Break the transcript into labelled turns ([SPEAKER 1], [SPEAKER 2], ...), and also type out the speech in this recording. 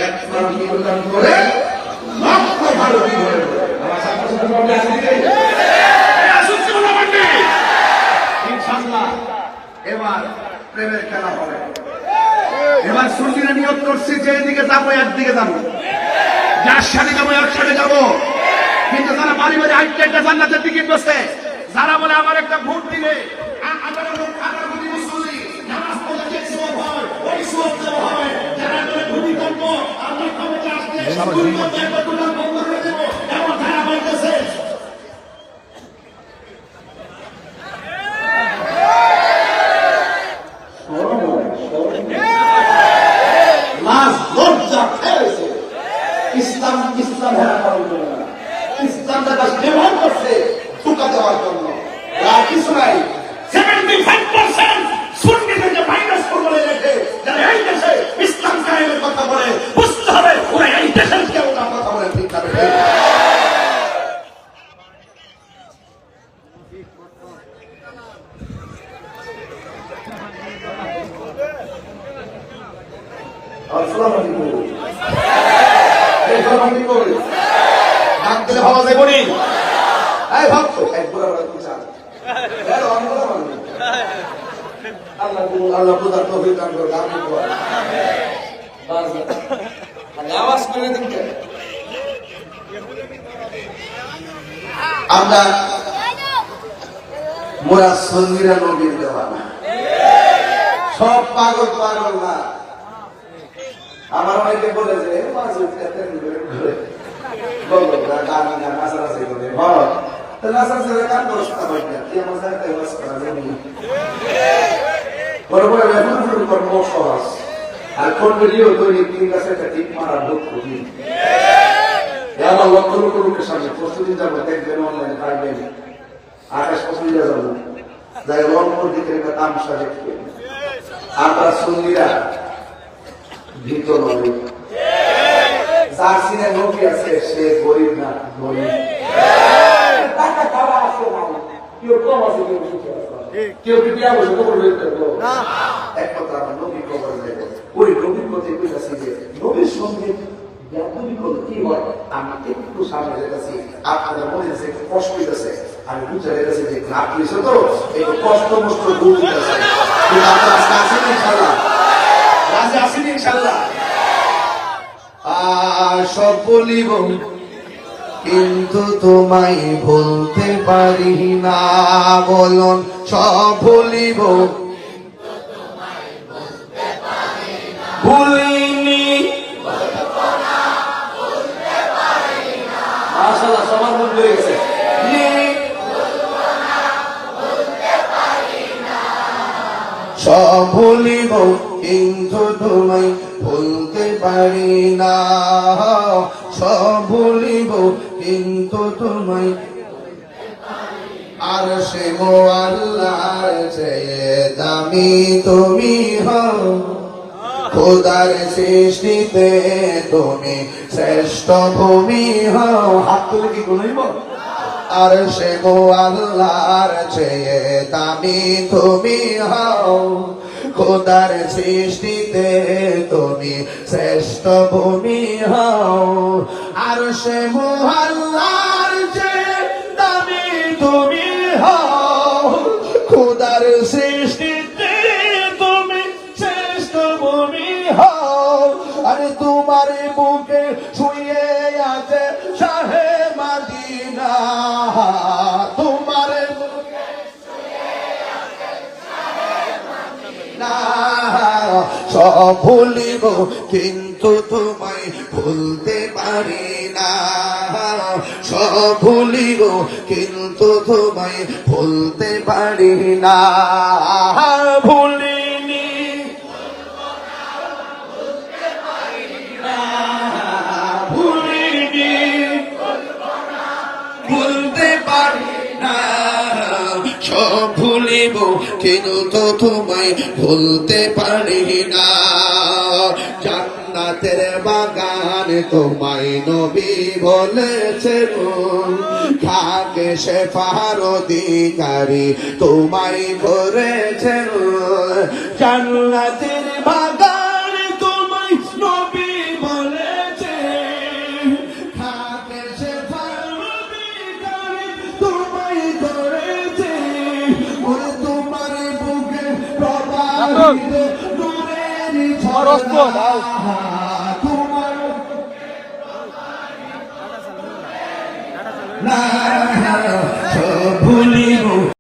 [SPEAKER 1] এক প্রাণ প্রদান করে লক্ষ ভারতী ধরে আমার ছাত্র ছাত্রী আছে দিকে আসুচ্ছে বলা মানে ইনশাআল্লাহ এবার প্রেমের খেলা হবে। এবার সুন্নিরা নিয়ত করছি যে দিকে যাবো একদিকে যাবো, যার সাথে যাবো একসাথে যাবো। কিন্তু যারা বাড়ি বাড়ি আইটা জান্নাতের টিকিট বসে, যারা বলে আমার একটা ভোট দিলে ইসলাম ইসলাম ইসলাম ব্যবহার করছে ধোঁকা দেওয়ার জন্য, আর কিছু নাই। 75% সুন্নিদেরকে মাইনাস করে রেখে যারা এই দেশে ইসলাম কায়েমের কথা বলে বুঝতে হবে ওরা এই দেশের কেউ না কথা বলে ঠিক হবে। আসসালামু আলাইকুম। ডাক দিলে ভাবা যাবে নি? এই ভাবতো একবার আল্লাহ বুঝার তৌফিক দান করুন। আওয়াজ করে দেখতে আমরা মোরা সুন্নিরা নবীর দেওয়ানা, সব পাগল পাগল না। আমার অনেকে বলে যে আর কোন ভিডিও তৈরি তিন গাছে একটা টিপ মারার লোক করি আমার লক্ষ লক্ষ লোকের সামনে প্রস্তুতি যাবো, দেখবেন অনলাইনে পাইবেন আকাশ পছন্দ যাবো যাই রংপুর দিকে একটা তামসা দেখবে। আমরা সুন্নিরা ভীত নয়, যার সিনে নবী আছে সে গরিব না, গরিব টাকা খাওয়া আছে না, কেউ কম আছে কেউ বেশি আছে, কেউ কি বিয়া বসে কবর বের করবো এক কথা আমরা নবী কবর দেবো। ওই নবীর কথা বুঝাচ্ছি যে নবীর সঙ্গে কি হয়। আমি একটু সামনে যেতেছি, আপনাদের মনে আছে একটু কষ্ট হইতেছে, আমি বুঝে যেতেছি যে ঘাট হয়েছে তো একটু কষ্ট মষ্ট দূর হইতেছে, কিন্তু আপনারা আসেন ইনশাল্লাহ, রাজি আসেন ইনশাল্লাহ। সব বলিব কিন্তু তোমায় বলতে পারি না, বলুন সব বলিব ভুলিনি, মাশাআল্লাহ সবার মন হয়ে গেছে। সব ভুলিব কিন্তু তোমায় ভুলতে পারি না, সব ভুলিব কিন্তু তোমায়। আর সে গো আল্লাহর চেয়ে দামি তুমি হও, খোদার সৃষ্টিতে তুমি শ্রেষ্ঠ ভূমি হও। হাত তুলে কি বলব? আর সে গো আল্লাহর চেয়ে দামি তুমি হও, খোদার সৃষ্টিতে তুমি শ্রেষ্ঠ ভূমি হও। আর সে গো আল্লাহর চেয়ে দামি তুমি হও, খোদার সৃষ্টিতে তুমি শ্রেষ্ঠ ভূমি হও। আরে তোমার বুকে শুয়ে আছে শাহে মদিনা, তোমার বুকে শুয়ে আছে শাহে মদিনা। সব ভুলিব কিন্তু তোমায় ভুলতে পারি না, সব ভুলিব কিন্তু তোমায় ভুলতে পারি না। ভুলিনি ভুলিনি ভুলতে পারি না, সব ভুলিব কিন্তু তোমায় ভুলতে পারি না। জান্নাতের বাগান তোমায় নবী বলেছেন, খাকে শেফার অধিকারী তোমায় করেছেন। জান্নাতের বাগান তোমায় নবী বলেছেন,
[SPEAKER 2] ভুলিব